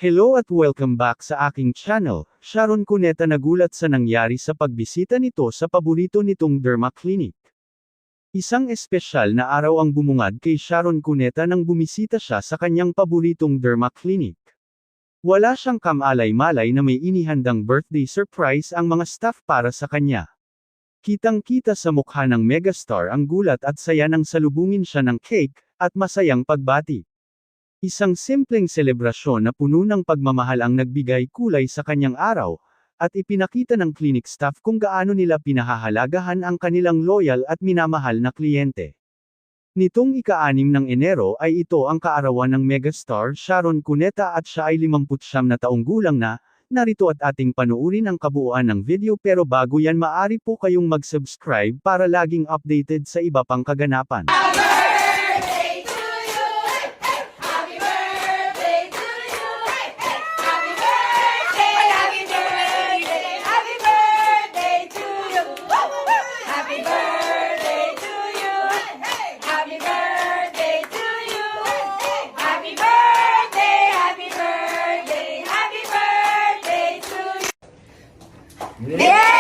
Hello at welcome back sa aking channel. Sharon Cuneta nagulat sa nangyari sa pagbisita nito sa paborito nitong derma clinic. Isang espesyal na araw ang bumungad kay Sharon Cuneta nang bumisita siya sa kanyang paboritong derma clinic. Wala siyang kamalay-malay na may inihandang birthday surprise ang mga staff para sa kanya. Kitang-kita sa mukha ng megastar ang gulat at saya nang salubungin siya ng cake at masayang pagbati. Isang simpleng selebrasyon na puno ng pagmamahal ang nagbigay kulay sa kanyang araw, at ipinakita ng clinic staff kung gaano nila pinahahalagahan ang kanilang loyal at minamahal na kliyente. Nitong ika-6 ng Enero ay ito ang kaarawan ng megastar Sharon Cuneta at siya ay 59 na taong gulang na. Narito at ating panuurin ang kabuuan ng video, pero bago yan maaari po kayong mag-subscribe para laging updated sa iba pang kaganapan. Yeah!